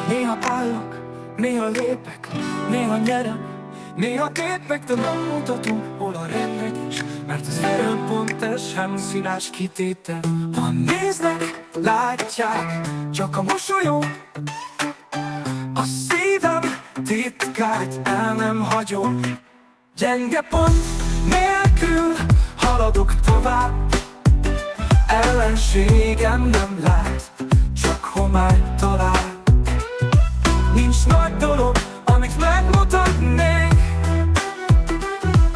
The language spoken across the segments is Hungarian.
Néha állok, néha lépek, néha nyerek, néha tépek, de nem mutatom, hol a rendetés. Mert az erőm pont ez sem színás kitétel. Ha néznek, látják, csak a mosolyom, a szívem titkát el nem hagyom. Gyenge pont nélkül haladok tovább, ellenségem nem lát, csak homály talál. Nincs nagy dolog, amit megmutatnék,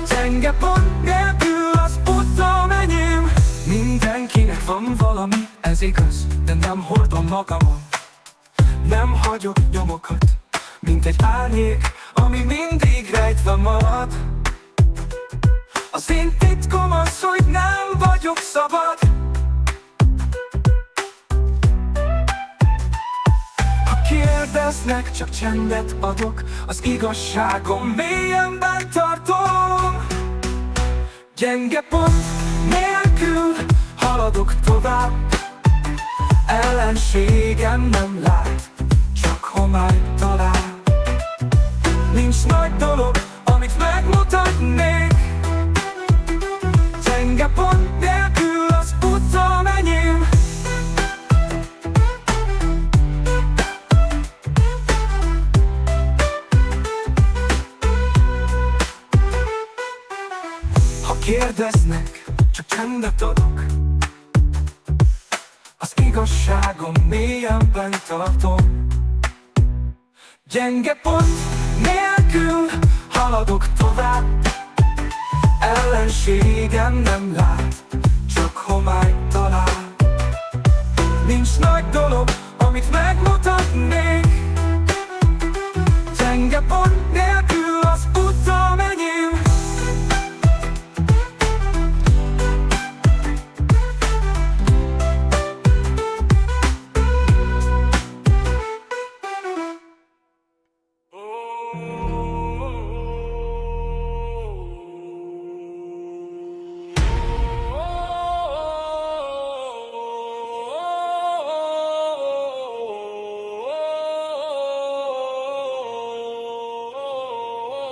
gyenge pont nélkül az utam enyém. Mindenkinek van valami, ez igaz, de nem hordom magamon. Nem hagyok nyomokat, mint egy árnyék, ami mindig rejtve marad. Az én titkom az, hogy nem vagyok szabad. Ha kérdeznek, csak csendet adok, az igazságom mélyen bent tartom. Gyenge pont nélkül haladok tovább, ellenségem nem lát, csak homály talál. Nincs nagy dolog, amit megmutatnék, gyenge pont nélkül az utam enyém. Ha kérdeznek, csak csendet adok, az igazságom mélyen bent tartom. Gyenge pont nélkül haladok tovább, ellenségem nem lát, csak homály talál. Nincs nagy dolog, amit megmutatnék, gyenge pont nélkül az utam enyém.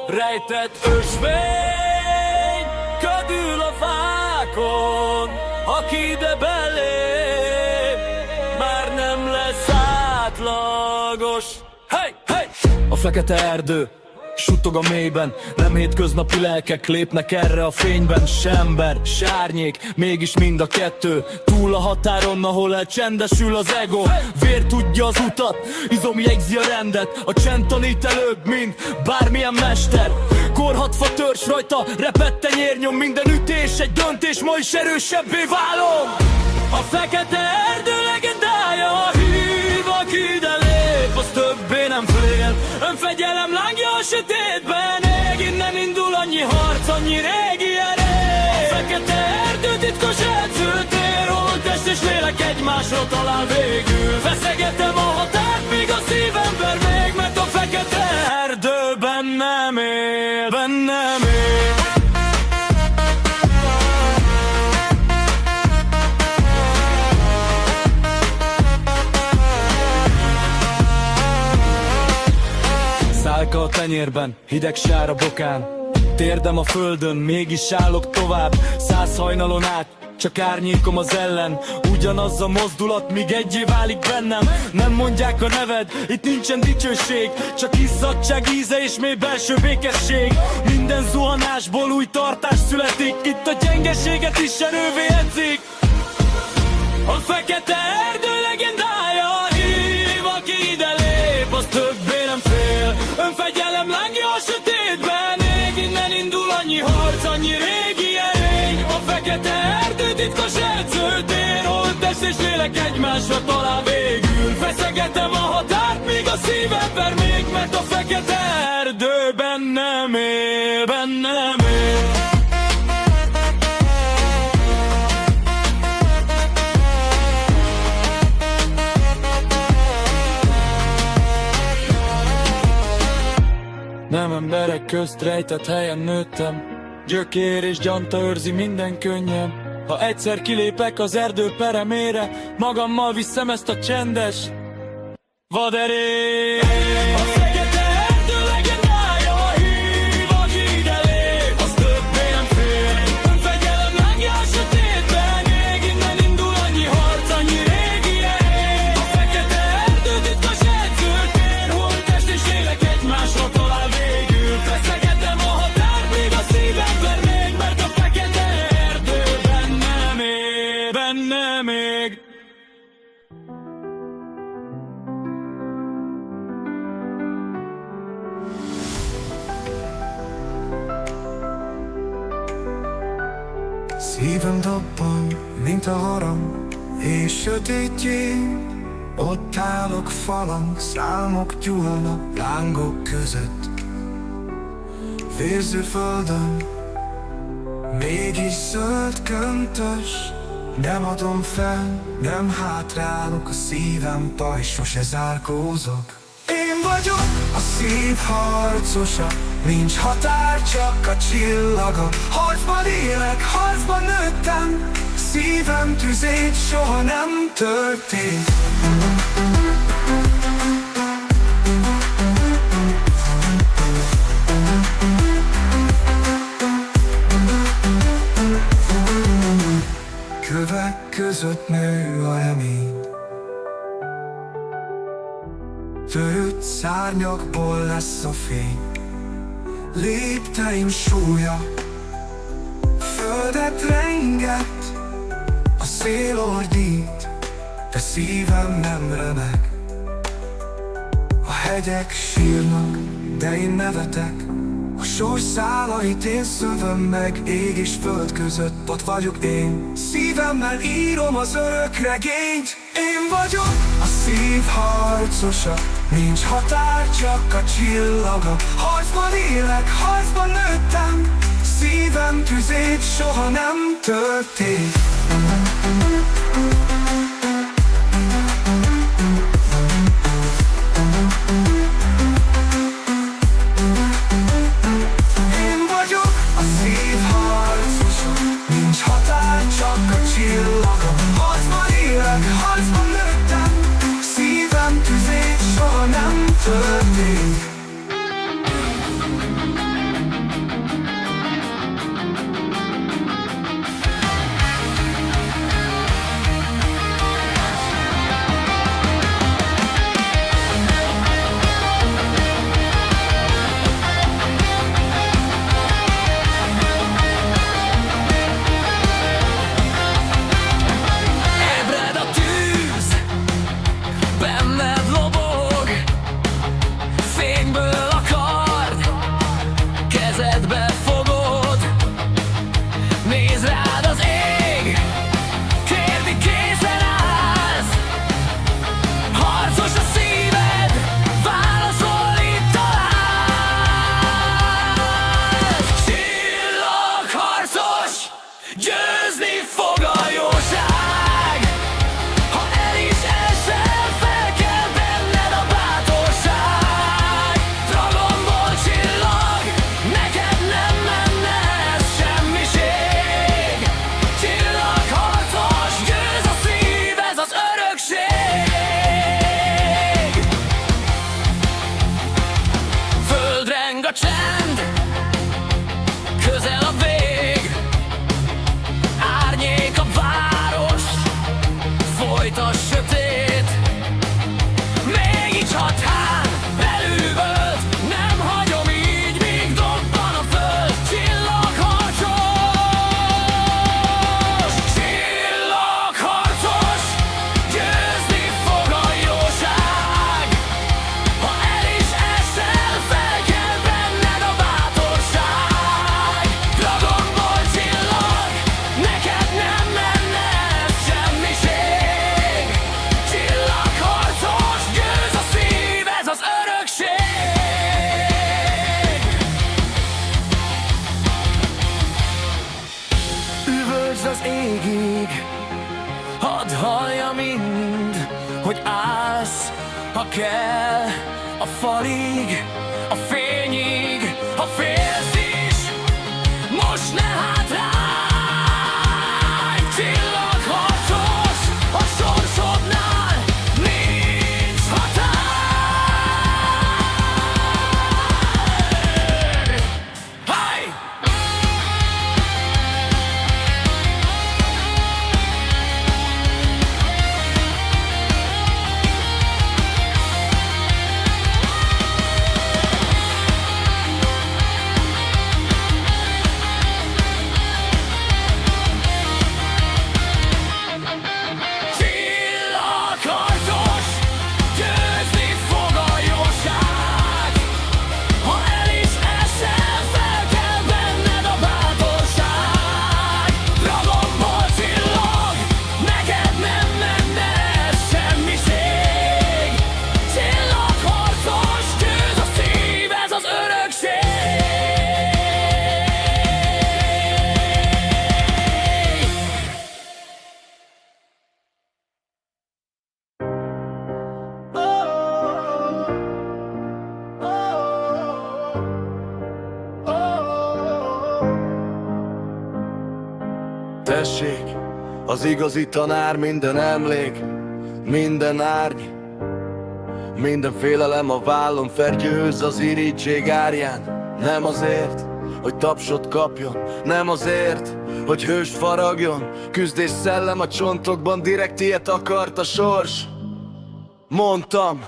Rejtett ösvény ködül a fákon, aki ide belép, már nem lesz átlagos. Hey, hey! A fekete erdő suttog a mélyben, nem hétköznapi lelkek lépnek erre a fényben. S ember, s árnyék, mégis mind a kettő túl a határon, ahol elcsendesül az ego. Vér tudja az utat, izom jegyzi a rendet, a csend tanít előbb, mint bármilyen mester. Korhatva törzs rajta, repett tenyérnyom, minden ütés egy döntés, ma is erősebbé válom. A fekete erdő legendája, hív, aki ide lép, az többé nem fél. Önfegyelem lángja a sötétben ég, innen indul annyi harc, annyi régi erély. A fekete erdő titkos edzőtér, hol test és lélek egymásra talál végül. Feszegetem a határt, míg a szívem ver még, mert a fekete erdő bennem él, bennem él. Szálka a tenyérben, hideg sár a bokán, térdem a földön, mégis állok tovább. 100 hajnalon át, csak árnyékom az ellen, ugyanaz a mozdulat, míg egyé válik bennem. Nem mondják a neved, itt nincsen dicsőség, csak izzadság íze és mély belső békesség. Minden zuhanásból új tartás születik, itt a gyengeséget is erővé edzik. A fekete erdő legendája, hív, aki ide lép, az többé nem fél. Önfegyelem lángja a sötétben ég, innen indul annyi harc, annyi régi erény. A fekete erdő titkos edzőtér, hol test és lélek egymásra talál végül. Feszegetem a határt, míg a szívem ver még, mert a fekete erdő bennem él, bennem él. Nem emberek közt rejtett helyen nőttem, gyökér és gyanta őrzi minden könnyem. Ha egyszer kilépek az erdő peremére, magammal viszem ezt a csendes vad är det? A fekete erdő legendája, a hív, aki ide lép, az többé nem fél. Önfegyelem lángja a sötétben ég, innen indul annyi harc, annyi régi ég. A fekete erdő titkos jegyzőtér, holttest és lélek egymásra talál végül. Feszegetem a határ, még a szívem ver még, mert a fekete erdő bennem él, bennem ég. Szívem dobban, mint a harang, és sötétjén. Ott állok falang, számok gyúlnak lángok között. Vérző földön, mégis zöld köntös. Nem adom fel, nem hátrálok, a szívem pajzs, sose zárkózok. Én vagyok a szív harcosa, nincs határ, csak a csillaga. Harcban élek, harcban nőttem, szívem tüzét soha nem törték. Kövek között nő a remény, törött szárnyakból lesz a fény. Lépteim súlya földet renget, a szél ordít, de szívem nem remeg. A hegyek sírnak, de én nevetek, a sors szálait én szövöm meg. Ég és föld között ott vagyok én, szívemmel írom az örök regényt. Én vagyok a szív harcosa, nincs határ, csak a csillaga. Harcban élek, harcban nőttem, szívem tüzét soha nem törték. Én vagyok a szív harcosa, nincs határ, csak a csillaga. Harcban élek, harcban nőttem, szívem tüzét soha nem törték. Győzni fog a jóság, ha el is esel, fel kell benned a bátorság. Dragon Ball csillag, neked nem menne ez semmiség. Csillagharcos, győz a szív, ez az örökség. Földreng a csend, közel a vég. Árnyék a város, folyt a sötét. Mégis határ, belülvöld, nem hagyom így, míg dobban a föld. Csillagharcos, csillagharcos, győzni fog a jóság. Ha el is esel, fel kell benned a bátorság. Dragon Ball csillag, neked nem menne ez semmiség. Csillagharcos, győz a szív, ez az örökség. Üvöltsd az égig, hadd hallja mind, hogy állsz, ha kell, a falig, a fényig, ha félsz is, most ne hátrálj. Csillagharcos, a sorsodnál nincs határ. szívesség, az igazi tanár, minden emlék, minden árny, minden félelem a vállon fergyőz az irigység árján. Nem azért, hogy tapsot kapjon, nem azért, hogy hőst faragjon. Küzdés szellem a csontokban, direkt ilyet akart a sors. Mondtam,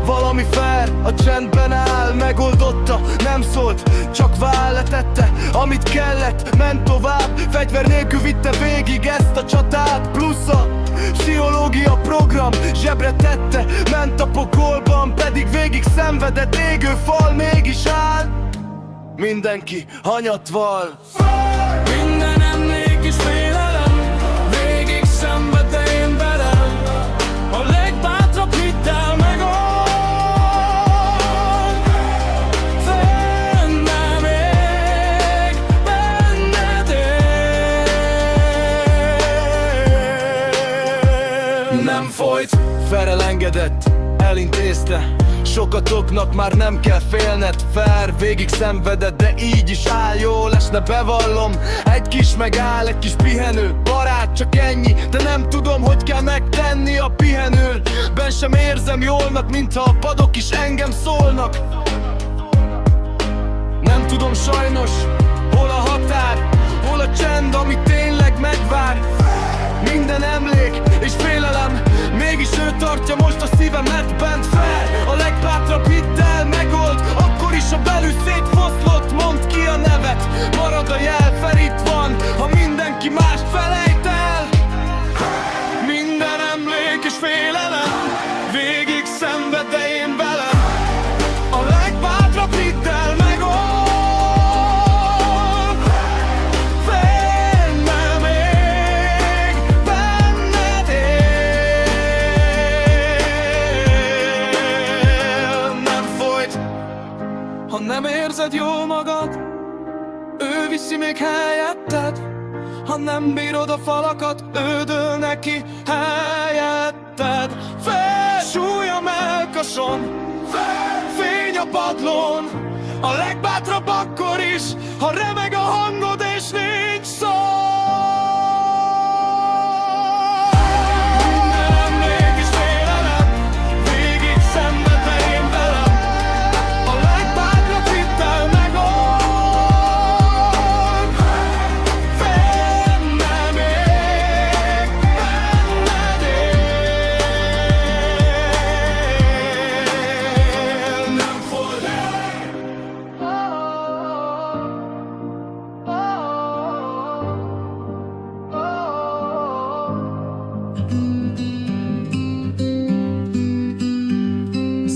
valami fair, a csendben áll, megoldotta, nem szólt, csak válletette, amit kellett, ment tovább, fegyver nélkül vitte végig ezt a csatát. Plusz a pszichológia program zsebre tette, ment a pokolban, pedig végig szenvedett, égő fal mégis áll. Mindenki hanyat val. Minden emlék és félelem, végig szenvedte én velem. A legbátrabb hittel megad, fenn még benned él. Nem folyt, felelengedett, elintézte. Sokatoknak már nem kell félned, fair, végig szenvedett, de így is áll, jól esne, bevallom. Egy kis megáll, egy kis pihenő, barát, csak ennyi, de nem tudom, hogy kell megtenni a pihenőn. Ben sem érzem jólnak, mintha a padok is engem szólnak. Nem tudom sajnos, hol a határ, hol a csend, ami tényleg megvár. Minden emlék és félelem, mégis ő tartja most a szívemet bent fel. A legbátrabb hittel megold, akkor is a belül szétfoszlott. Mondd ki a nevet, marad a jel, fel itt van, ha mindenki mást felejt el. Minden emlék és félelem, végig szenved, de én velem. A legbátrabb hittel megold, fenn még benned él. Nem folyt, Ha nem érzed jól magad, ő viszi még helyetted. Ha nem bírod a falakat, ő dől neki helyetted. Súly a mellkason, fény a padlón, a legbátrabb akkor is, ha remeg a hangod és nincs szó. Minden emlék és félelem, végig szenvedve én velem. A legbátrabb hittel megold, fenn még benned él. Nem folyt.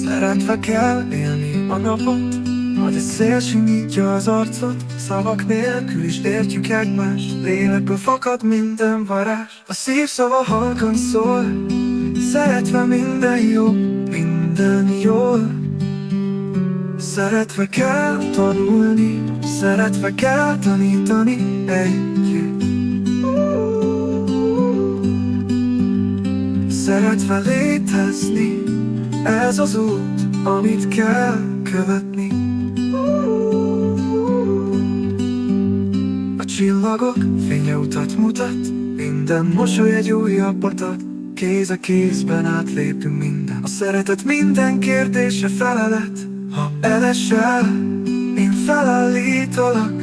Szeretve kell élni a napot, hogy egy szél simítja az arcot. Szavak nélkül is értjük egymást, lélekből fakad minden varázs. A szívszava halkan szól, szeretve minden jó, minden jól. Szeretve kell tanulni, szeretve kell tanítani együtt. Szeretve létezni, ez az út, amit kell követni. A csillagok fénye utat mutat, minden mosoly egy újabbat ad. Kéz a kézben átlépünk minden. A szeretet minden kérdése felelet. Ha elesel, én felállítalak.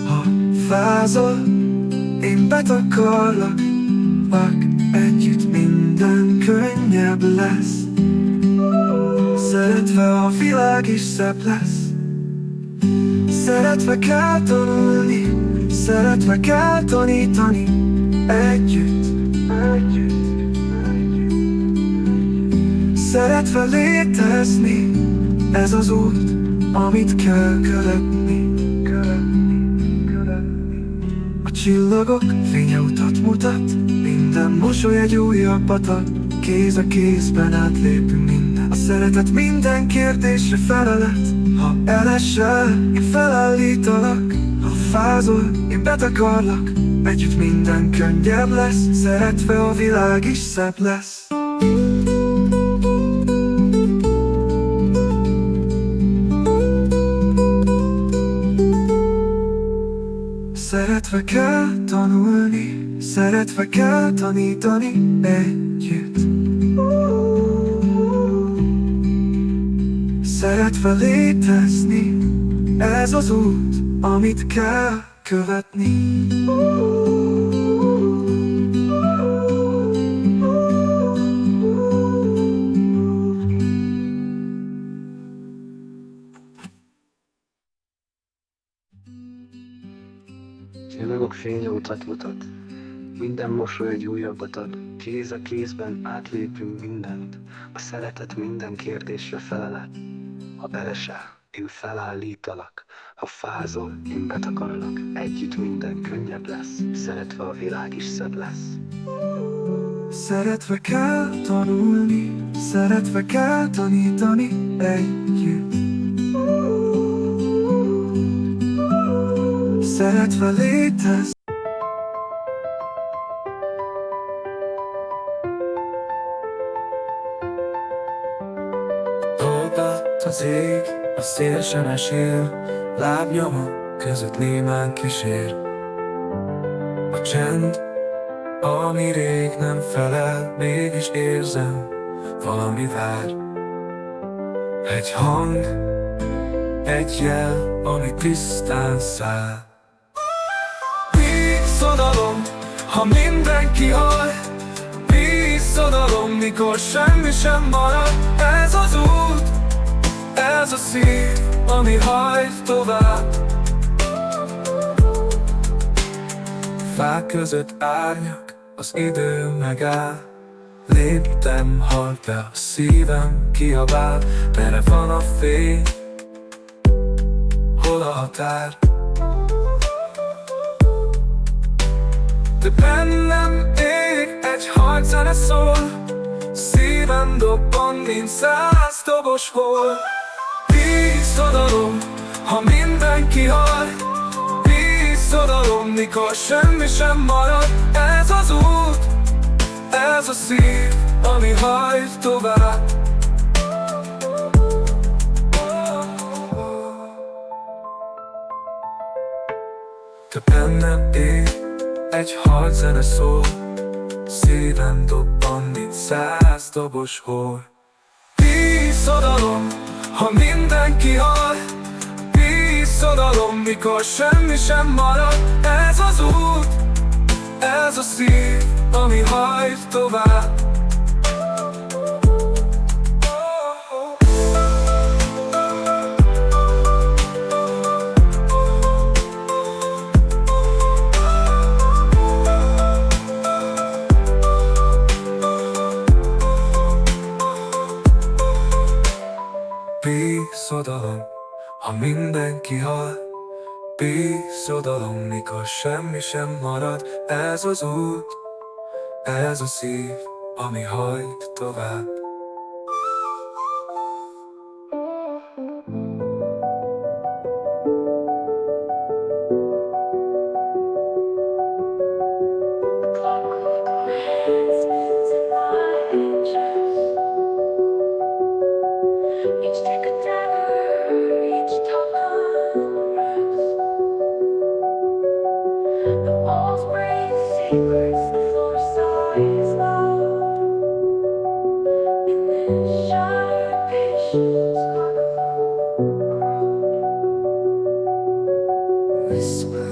Ha fázol, én betakarlak. Együtt minden könnyebb lesz. Szeretve a világ is szebb lesz. Szeretve kell tanulni, szeretve kell tanítani együtt. Szeretve létezni, ez az út, amit kell követni. A csillagok fénye utat mutat, minden mosoly egy újabbat ad. Kéz a kézben átlépünk minden. A szeretet minden kérdésre felelet. Ha elesel, én felállítalak. Ha fázol, én betakarlak. Együtt minden könnyebb lesz, szeretve a világ is szebb lesz. Szeretve Szeretve kell tanulni, szeretve kell tanítani együtt. Szeretve létezni, ez az út, amit kell követni. Csillagok fénye utat mutat, minden mosoly egy újabbat ad, kéz a kézben átlépünk mindent, a szeretet minden kérdésre felelet. Ha beresel, én felállítalak, ha fázol, én betakarlak, együtt minden könnyebb lesz, szeretve a világ is szebb lesz. Szeretve kell tanulni, szeretve kell tanítani együtt. Szeretve létezni. Dolgat az ég, a szél sem esél, lábnyoma között némán kísér. A csend, ami rég nem felel, mégis érzem, valami vár. Egy hang, egy jel, ami tisztán száll. Vízszodalom, ha mindenki hal, vízszodalom, mikor semmi sem marad. Ez az út, ez a szív, ami hajt tovább. Fák között árnyak, az idő megáll. Léptem, halt be, a szívem kiabál. Merre van a fény, hol a határ? De bennem ég, egy harczene szól, szívem dobban, mint 100 dobos hol. Vízszodalom, ha mindenki hal, vízszodalom, mikor semmi sem marad. Ez az út, ez a szív, ami hajt tovább. Te bennem ég, egy harczene szól, szívem dobban, mint 100 dobos hol. Vízszodalom, ha mindenki hal, vízszodalom, mikor semmi sem marad. Ez az út, ez a szív, ami hajt tovább. Vízszodalom, ha mindenki hal, vízszodalom, mikor semmi sem marad. Ez az út, ez a szív, ami hajt tovább. Each take a dagger, each talk unrest. The walls break secrets, the floor sighs loud. In this shattered patience, carnival crowd. Whisper